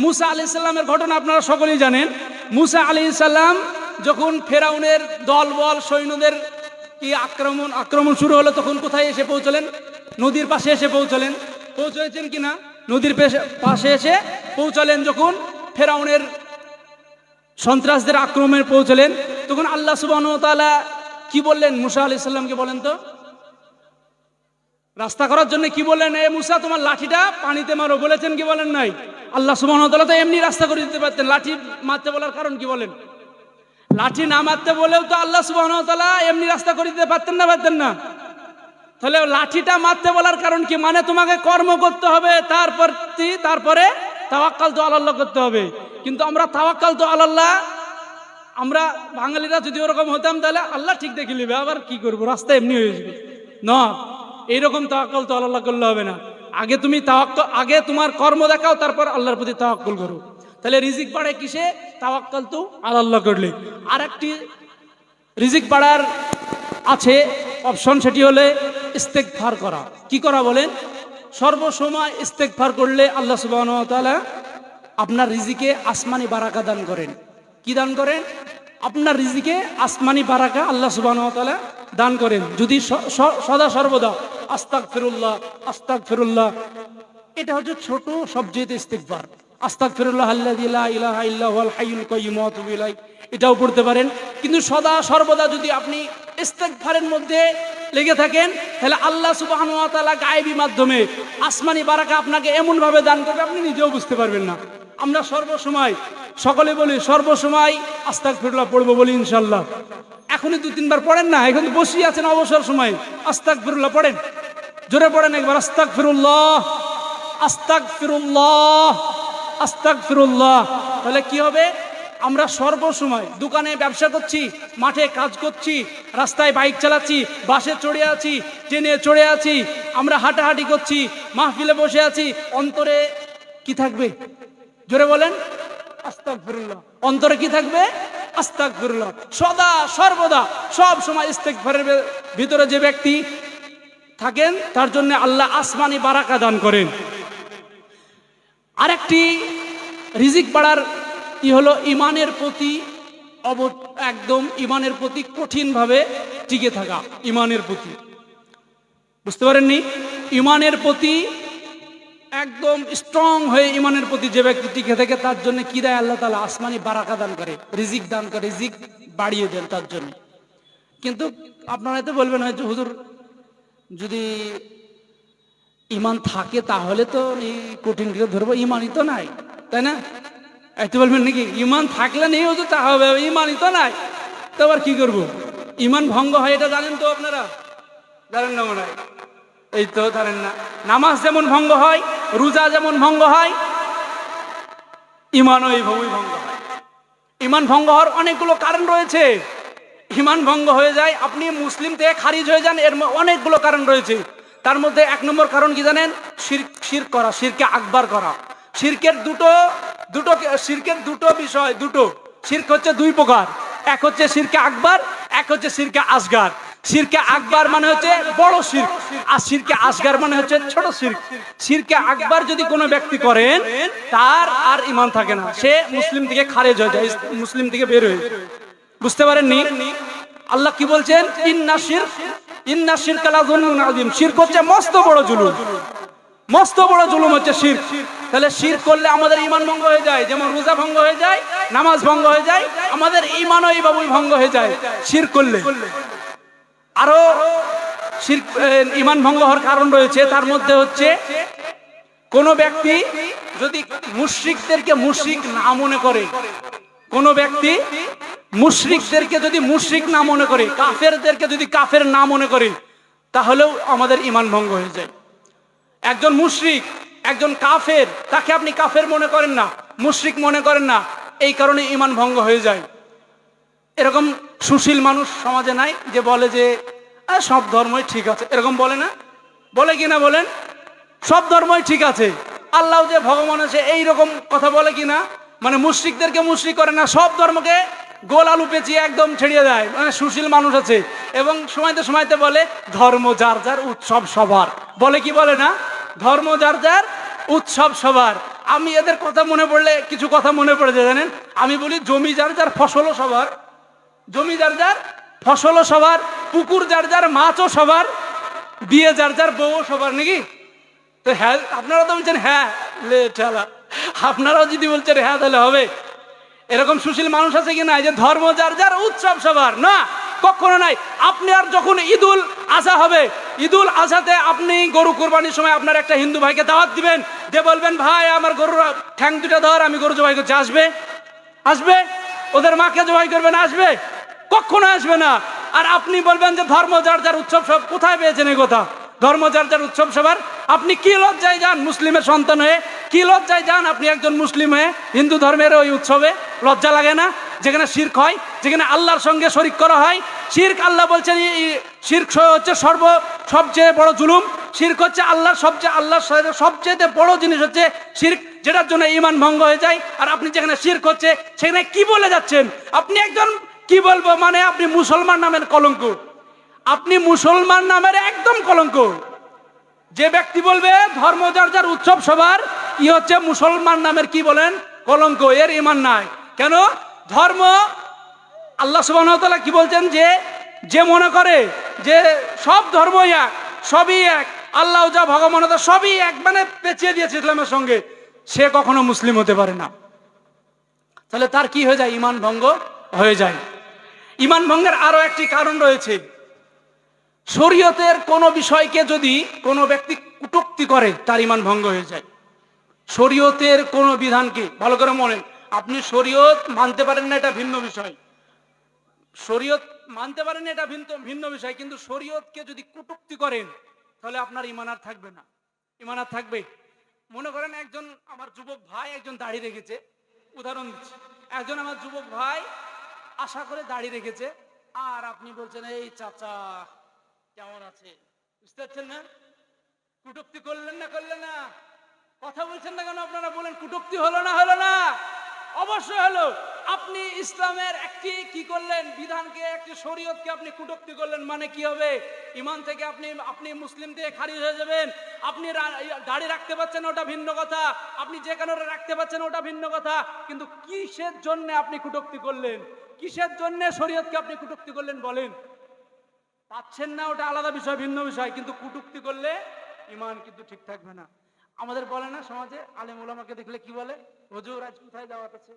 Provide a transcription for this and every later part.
মুসা আলাইহিস সালামের ঘটনা আপনারা সকলেই জানেন। মুসা আলাইহিস সালাম যখন ফেরাউনের দলবল সৈন্যদের কি আক্রমণ শুরু হলো, তখন কোথায় এসে পৌঁছলেন? নদীর পাশে এসে পৌঁছলেন। পৌঁছেছেন কিনা? নদীর পাশে এসে পৌঁছলেন। যখন ফেরাউনের সন্ত্রাসদের আক্রমণে পৌঁছলেন, তখন আল্লাহ সুবহানাহু ওয়া তাআলা কি বললেন মুসা আলাইহিস সালামকে? বলেন তো, রাস্তা করার জন্য কি বললেন? এ মুসা, তোমার লাঠিটা পানিতে মারো, বলেছেন কি বলেন নাই? আল্লাহ সুবহানাহু ওয়া তাআলা তো এমনি রাস্তা করে দিতে পারতেন। লাঠি মারতে বলার কারণ কি বলেন? লাঠি না মারতে বলেও তো আল্লাহ সুবহানাহু ওয়া তাআলা এমনি রাস্তা করে দিতে পারতেন না? পারতেন না? তাহলে লাঠিটা মারতে বলার কারণ কি? মানে তোমাকে কর্ম করতে হবে, তারপরে তাওয়াক্কালতু আলাল্লাহ করতে হবে। কিন্তু আমরা তাওয়াক্কালতু আলাল্লাহ, আমরা বাঙালিরা যদি ওরকম হতাম তাহলে আল্লাহ ঠিক দেখে নেবে, আবার কি করবো, রাস্তা এমনি হয়ে যাবে না। এইরকম তাওয়াক্কালতু আলাল্লাহ করলে হবে না। আগে তোমার কর্ম দেখাও, তারপর আল্লাহর প্রতি তাওয়াক্কুল করো। তাহলে রিজিক বাড়ে কিসে? তাওয়াক্কালতু আলাল্লাহ করলে। আর একটি রিজিক বাড়ার আছে অপশন, সেটি হলে ইস্তেগফার করা। কি করা বলেন? সর্বসময় ইস্তেগফার করলে আল্লাহ সুবহানাহু ওয়া তাআলা আপনার রিজিকে আসমানি বারাকা দান করেন। কি দান করেন? আপনার রিজিকে আসমানি বারাকা আল্লাহ সুবহানাহু ওয়া তাআলা দান করেন যদি সদা সর্বদা আস্তাগফিরুল্লাহ আস্তাগফিরুল্লাহ। এটা হচ্ছে ছোট সবচেয়ে ইস্তেগফার। আস্তাগফিরুল্লাহ আল্লাযী লা ইলাহা ইল্লা হুয়াল হাইয়ুল কাইয়্যুম ওয়া আতুবু ইলাইহি, এটাও পড়তে পারেন। কিন্তু সদা সর্বদা যদি আপনি ইস্তেগফারের মধ্যে লেগে থাকেন, তাহলে আল্লাহ সুবহানাহু ওয়া তাআলা গায়েবী মাধ্যমে আসমানি বারাকা আপনাকে এমন ভাবে দান করবে আপনি নিজেও বুঝতে পারবেন না। আমরা সর্বসময় সকলে বলি, সর্বসময় আস্তাগফিরুল্লাহ পড়বো বলি ইনশাআল্লাহ। এখনই 2-3 বার পড়েন না, এখন বসে আছেন অবসর সময়, আস্তাগফিরুল্লাহ পড়েন, জোরে পড়েন একবার, আস্তাগফিরুল্লাহ আস্তাগফিরুল্লাহ আস্তাগফিরুল্লাহ। তাহলে কি হবে? আমরা সর্বসময় দোকানে ব্যবসা করছি, মাঠে কাজ করছি, রাস্তায় বাইক চালাচ্ছি, বাসে চড়ে আছি, ট্রেনে চড়ে আছি, আমরা হাঁটাহাঁটি করছি, মাহফিলে বসে আছি, অন্তরে কি থাকবে? জোরে বলেন, আস্তাগফিরুল্লাহ। অন্তরে কি থাকবে? আস্তাগফিরুল্লাহ। সদা সর্বদা সব সময় ইস্তেগফারের ভিতরে যে ব্যক্তি থাকেন তার জন্য আল্লাহ আসমানি বারাকা দান করেন। আরেকটি রিজিক বাড়ার কি হলো? ইমানের প্রতি একদম ইমানের প্রতি কঠিনভাবে টিকে থাকা। ইমানের প্রতি, বুঝতে পারেননি? ইমানের প্রতি একদম স্ট্রং হয়ে ইমানের প্রতি যে ব্যক্তি টিকে থাকে তার জন্য কি দেয় আল্লাহ তাআলা? আসমানি বারাকা দান করে, রিজিক দান করে, রিজিক বাড়িয়ে দেন তার জন্য। কিন্তু আপনারা তো বলবেন হয়তো, হুজুর যদি ইমান থাকে তাহলে তো এই কঠিন করে ধরবো, ইমানই তো নাই, তাই না? একটু বলবেন নাকি ইমান থাকলে নেই হতো তা হবে, ইমানই তো নাই, তো আবার কি করবো? ইমান ভঙ্গ হয় এটা জানেন তো আপনারা? জানেন না মনে হয়? এই তো জানেন না। নামাজ যেমন ভঙ্গ হয়, রোজা যেমন ভঙ্গ হয়, ইমানও এইভাবেই ভঙ্গ হয়। ইমান ভঙ্গ হওয়ার অনেকগুলো কারণ রয়েছে। ইমান ভঙ্গ হয়ে যায়, আপনি মুসলিম থেকে খারিজ হয়ে যান, এর অনেকগুলো কারণ রয়েছে। তার মধ্যে 1 নম্বর কারণ কি জানেন? শিরক করা, শিরকে আকবার করা। শিরকের দুটো বিষয়, শিরক হচ্ছে 2 প্রকার। এক হচ্ছে শিরকে আকবার, এক হচ্ছে শিরকে আসগার। শিরকে আকবার মানে হচ্ছে বড় শিরক, আর শিরকে আসগার মানে হচ্ছে ছোট শিরক। শিরকে আকবার যদি কোনো ব্যক্তি করেন তার আর ইমান থাকে না, সে মুসলিম থেকে খারেজ হয়ে যায়, মুসলিম থেকে বের হয়ে। বুঝতে পারেননি? আল্লাহ কি বলছেন? ইন্না শিরকা লাযুলমুন আযীম। শিরক হচ্ছে মস্ত বড় জুলুম, মস্ত বড় জুলুম হচ্ছে শিরক। তাহলে শিরক করলে আমাদের ঈমান ভঙ্গ হয়ে যায়, যেমন রোজা ভঙ্গ হয়ে যায়, নামাজ ভঙ্গ হয়ে যায়, আমাদের ঈমানও এইভাবেই ভঙ্গ হয়ে যায় শিরক করলে। আরো শিরক ঈমান ভঙ্গ হওয়ার কারণ রয়েছে, তার মধ্যে হচ্ছে কোন ব্যক্তি যদি মুশরিকদেরকে মুশরিক না মনে করে, কোন ব্যক্তি মুশরিকদেরকে যদি মুশরিক না মনে করে, কাফেরদেরকে যদি কাফের না মনে করে, তাহলেও আমাদের ঈমান ভঙ্গ হয়ে যায়। একজন মুশরিক, একজন কাফের, তাকে আপনি কাফের মনে করেন না, মুশরিক মনে করেন না, এই কারণে ঈমান ভঙ্গ হয়ে যায়। এরকম সুশীল মানুষ সমাজে নাই যে বলে যে সব ধর্মই ঠিক আছে, এরকম বলে না? বলে কিনা বলেন? সব ধর্মই ঠিক আছে, আল্লাহ যে ভগবান আছে, এইরকম কথা বলে কিনা? মানে মুশরিকদেরকে মুশরিক করে না, সব ধর্মকে গোল আলু পেঁচিয়ে একদম ছেড়িয়ে দেয়। মানে সুশীল মানুষ আছে, এবং সময়তে বলে ধর্ম যার যার, উৎসব সবার। বলে কি বলে না? ধর্ম যার যার, উৎসব সবার। আমি এদের কথা মনে পড়লে কিছু কথা মনে পড়ে যায় জানেন। আমি বলি জমি যার যার ফসলও সবার, জমি যার যার ফসলও সবার, পুকুর যার যার মাছও সবার, বিয়ে যার যার বউও সবার, নাকি? তো হ্যাঁ, আপনারা তো বলছেন হ্যাঁ, লে ঠেলা। আপনারাও যদি বলছেন হ্যাঁ তাহলে হবে। এরকম সুশীল মানুষ আছে কি না যে ধর্ম যার যার উৎসব সবার? না, কখনো নাই। আপনি আর যখন ঈদুল আজহা হবে, ঈদুল আজহাতে আপনি গরু কোরবানির সময় আপনার একটা হিন্দু ভাইকে দাওয়াত দিবেন, যে বলবেন ভাই আমার গরুর ঠ্যাং দুটা ধর, আমি গরু জবাই করছি। আসবে? আসবে? ওদের মাকে জবাই করবেন, আসবে? কখনো আসবে না। আর আপনি বলবেন যে ধর্ম যার যার উৎসব সব। কোথায় পেয়েছেন এই কথা? ধর্ম যার যার উৎসব সবার। আপনি কি লজ্জায় যান মুসলিমের সন্তান হয়ে? কি লজ্জায় যান আপনি একজন মুসলিম হয়ে হিন্দু ধর্মের ওই উৎসবে? লজ্জা লাগে না? যেখানে শিরক হয়, যেখানে আল্লাহর সঙ্গে শরিক করা হয়। শিরক, আল্লাহ বলছেন শিরক হচ্ছে সবচেয়ে বড় জুলুম। শিরক হচ্ছে আল্লাহর সবচেয়ে বড় জিনিস হচ্ছে শিরক, যেটার জন্য ঈমান ভঙ্গ হয়ে যায়। আর আপনি যেখানে শিরক হচ্ছে সেখানে কি বলে যাচ্ছেন? আপনি একজন, কি বলবো, মানে আপনি মুসলমান নামের কলঙ্ক। আপনি মুসলমান নামের একদম কলঙ্ক। যে ব্যক্তি বলবে ধর্ম যার যার উৎসব সবার, ই হচ্ছে মুসলমান নামের কি বলেন কলঙ্ক, এর ঈমান নাই। কেন? ধর্ম, আল্লাহ সুবহানাহু ওয়া তাআলা কি বলছেন, যে মনে করে যে সব ধর্ম এক, সবই এক, আল্লাহ যা ভগবানতা সবই এক, মানে পেঁচিয়ে দিয়েছে ইসলামের সঙ্গে, সে কখনো মুসলিম হতে পারে না। তাহলে তার কি হয়ে যায়? ঈমান ভঙ্গ হয়ে যায়। ঈমান ভঙ্গের আরো একটি কারণ রয়েছে। শরীয়তের কোন বিষয়কে যদি কোনো ব্যক্তি কটূক্তি করে, তার ঈমান ভঙ্গ হয়ে যায়। শরীয়তের কোন বিধানকে, ভালো করে মনে, আপনি শরীয়ত মানতে পারেন না, এটা ভিন্ন বিষয়। শরীয়ত মানতে পারেন না, এটা ভিন্ন বিষয়। কিন্তু শরীয়তকে যদি কটূক্তি করেন, তাহলে আপনার ঈমান আর থাকবে না। ঈমান আর থাকবে? মনে করেন একজন আমার যুবক ভাই একজন দাড়ি রেখেছে, উদাহরণ দিচ্ছি, একজন আমার যুবক ভাই আশা করে দাড়ি রেখেছে, আর আপনি বলছেন এই চাচা কেমন আছে, বুঝতে পারছেন না? কটূক্তি করলেন না? করলেন না? কথা বলছেন না কেন? আপনারা বলেন কটূক্তি হলো না? হলো না? অবশ্যই হলো। আপনি ইসলামের একটি কি করলেন, বিধানকে, একটি শরীয়তকে আপনি কটূক্তি করলেন, মানে কি হবে? ঈমান থেকে আপনি মুসলিম থেকে খারিজ হয়ে যাবেন। আপনি দাড়ি রাখতে পারছেন, ওটা ভিন্ন কথা। আপনি যে কারণে রাখতে পারছেন, ওটা ভিন্ন কথা। কিন্তু কিসের জন্য আপনি কটূক্তি করলেন? কিসের জন্য শরীয়তকে আপনি কটূক্তি করলেন বলেন? পাচ্ছেন না, ওটা আলাদা বিষয়, ভিন্ন বিষয়। কিন্তু কটূক্তি করলে ঈমান কিন্তু ঠিক থাকবে না। আমাদের বলে না সমাজে, আলেম ওলামাকে দেখলে কি বলে, হুজুর আজ কোথায় দাওয়াত আছে?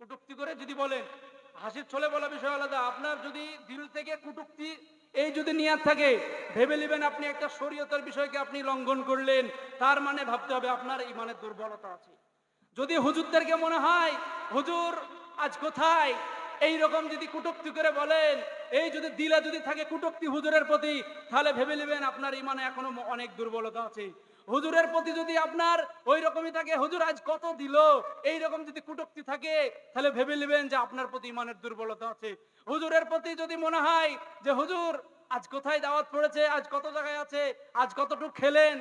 কটূক্তি করে যদি বলেন, হাসির ছলে বলা বিষয় আলাদা। আপনার যদি দিল থেকে কটূক্তি এই যদি নিয়াত থাকে, ভেবে নেবেন আপনি একটা শরীয়তের বিষয়কে আপনি লঙ্ঘন করলেন, তার মানে ভাবতে হবে আপনার ঈমানের দুর্বলতা আছে। যদি হুজুরদেরকে মনে হয় হুজুর আজ কোথায়, এই রকম যদি কটূক্তি করে বলেন, এই যদি দিলে যদি থাকে কটূক্তি হুজুরের প্রতি, তাহলে ভেবে নেবেন আপনার ঈমানে এখনো অনেক দুর্বলতা আছে। হুজুরের প্রতি যদি আপনার ওই রকমই থাকে, হুজুর আজ কত দিল, এই রকম যদি কটূক্তি থাকে, তাহলে ভেবে নেবেন যে আপনার প্রতি ঈমানের দুর্বলতা আছে। হুজুরের প্রতি যদি মনে হয় যে হুজুর আজ কোথায় দাওয়াত পড়েছে, আজ কত জায়গায় আছে, আজ কতটুকু খেলেন,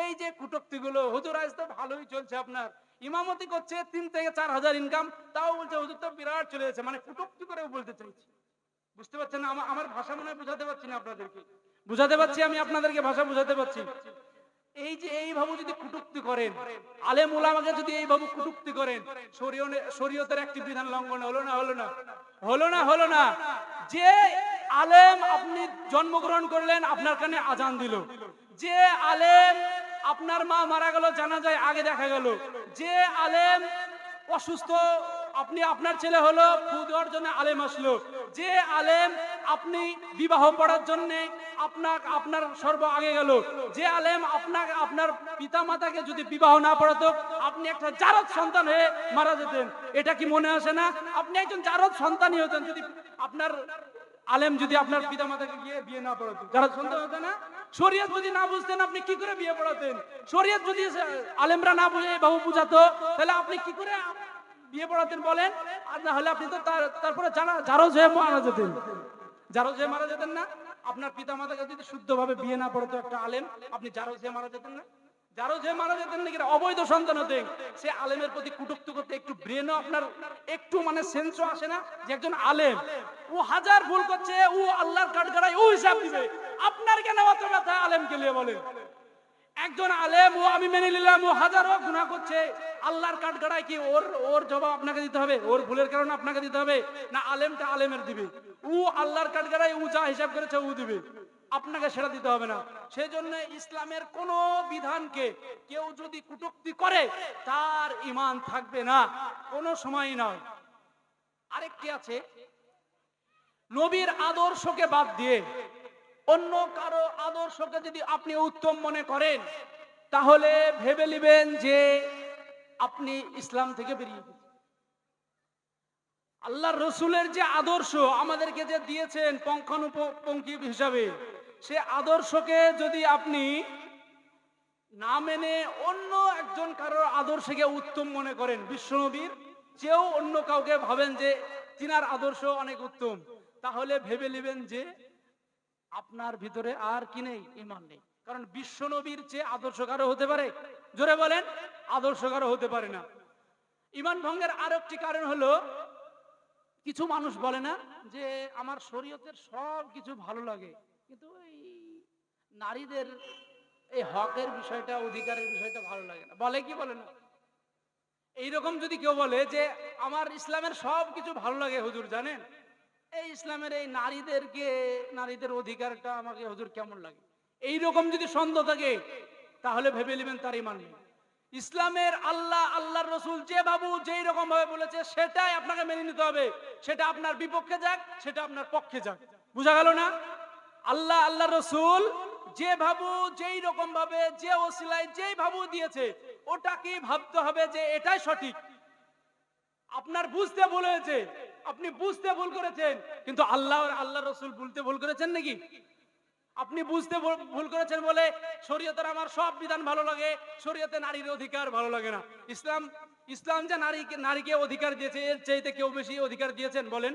এই যে কটূক্তিগুলো, হুজুর আজ তো ভালোই চলছে, আপনার ইমামতি করছে 3 থেকে 4 হাজার ইনকাম, তাও বলছে হুজুর তো বিরাট চলে যাচ্ছে, মানে কটূক্তি করে বলতে চাইছি। বুঝতে পারছেন না? আমার ভাষা মনে হয় বুঝাতে পারছি না আপনাদেরকে। বুঝাতে পারছি আমি আপনাদেরকে, ভাষা বুঝাতে পারছি। এই যে এইভাবে যদি কটূক্তি করেন, আলেম ওলামাকে যদি এইভাবে কটূক্তি করেন, শরীয়তের একটি বিধান লঙ্ঘন হলো না? হলো না? হলো না? হলো না? যে আলেম আপনি জন্মগ্রহণ করলেন, আপনার কানে আজান দিল, যে আলেম আপনার মা মারা গেল, জানাজায় আগে দেখা গেল, যে আলেম অসুস্থ, আপনার ছেলে হলো, ফু দেওয়ার জন্য আলেম আসলো, যে আলেম আপনি বিবাহ পড়ার জন্য আপনার সর্ব আগে গেল, যে আলেম আপনার পিতা মাতাকে যদি বিবাহ না পড়াতো, আপনি একটা জারদ সন্তান হয়ে মারা যেতেন। এটা কি মনে আসে না? আপনি একজন জারদ সন্তানই হতেন যদি আপনার আলেম যদি আপনার পিতা মাতাকে গিয়ে বিয়ে না পড়াতো, জারদ সন্তান হতো না? শরীয়ত যদি না বুঝতেন, আপনি কি করে বিয়ে পড়াতেন? শরীয়ত যদি আলেমরা না বুঝে বাবু বুঝাতো, তাহলে আপনি কি করে বিয়ে পড়াতেন বলেন? আর না হলে আপনি তো তারপরে জারজ হয়ে মারা যেতেন। জারজ হয়ে মারা যেতেন না? আপনার পিতা মাতাকে যদি শুদ্ধভাবে বিয়ে না পড়াতো একটা আলেম, আপনি জারজ হয়ে মারা যেতেন না? জারজ হয়ে মারা যেতেন নাকি? অবৈধ সন্তান হতেন। সে আলেমের প্রতি কটূক্তি করতে একটু ব্রেনও আপনার একটু মানে সেন্সও আসে না যে একজন আলেম ও হাজার ভুল করছে, ও আল্লাহর কাঠগড়ায় ও হিসাব দিবে, আপনার কেন অত ব্যথা আলেমকে নিয়ে বলেন? একজন আলেম ও আমি মেনে নিলাম ও হাজারো গুনাহ করছে, আল্লাহর কাঠগড়ায় কি ওর ওর জবাব আপনাকে দিতে হবে? ওর ভুলের কারণে আপনাকে দিতে হবে? না আলেমটা আলেমের দিবে? ও আল্লাহর কাঠগড়ায় ও যা হিসাব করেছে ও দিবে, আপনাকে সেটা দিতে হবে না। সেই জন্য ইসলামের কোন বিধানকে কেউ যদি কটূক্তি করে তার ঈমান থাকবে না, কোনো সময় নয়। আরেকটি আছে, নবীর আদর্শকে বাদ দিয়ে অন্য কারো আদর্শকে যদি আপনি উত্তম মনে করেন তাহলে ভেবে নেবেন যে আপনি ইসলাম থেকে বেরিয়ে গেছেন। আল্লাহর রসুলের যে আদর্শ আমাদেরকে যে দিয়েছেন পঙ্খানুপঙ্খী হিসাবে, সে আদর্শকে যদি আপনি না মেনে অন্য একজন কারোর আদর্শকে উত্তম মনে করেন, বিশ্বনবীর চেয়েও অন্য কাউকে ভাবেন যে তিনার আদর্শ অনেক উত্তম, তাহলে ভেবে নেবেন যে আপনার ভিতরে আর কি নেই? ঈমান নেই। কারণ বিশ্বনবীর চেয়ে আদর্শ কারো হতে পারে? জোরে বলেন, আদর্শ কারো হতে পারে না। ঈমান ভঙ্গের আরেকটি কারণ হলো, কিছু মানুষ বলে না যে আমার শরীয়তের সব কিছু ভালো লাগে, কিন্তু এই নারীদের এই হকের বিষয়টা, অধিকারের বিষয়টা ভালো লাগে না। বলে কি বলে না? এইরকম যদি কেউ বলে যে আমার ইসলামের সব কিছু ভালো লাগে হুজুর, জানেন এই ইসলামের এই নারীদের অধিকারটা আমাকে হুজুর কেমন লাগে, এইরকম যদি সন্দেহ থাকে তাহলে ভেবে নেবেন তার ঈমান নেই। ইসলামের আল্লাহর রসুল যে বাবু যেই রকম ভাবে বলেছে সেটাই আপনাকে মেনে নিতে হবে, সেটা আপনার বিপক্ষে যাক, সেটা আপনার পক্ষে যাক। বুঝা গেল না? আল্লাহ রসুল যে ভাবু যেই রকম ভাবে যে ওসিলায় যেই ভাবু দিয়েছে ওটাকে ভাবতে হবে যে এটাই সঠিক। আপনার বুঝতে ভুল হয়েছে, আপনি বুঝতে ভুল করেছেন, কিন্তু আল্লাহ রসুল বলতে ভুল করেছেন নাকি? আপনি বুঝতে ভুল করেছেন বলে শরীয়তের আমার সব বিধান ভালো লাগে, শরীয়তে নারীর অধিকার ভালো লাগে না। ইসলাম যে নারীকে অধিকার দিয়েছে এর চাইতে কেউ বেশি অধিকার দিয়েছেন বলেন?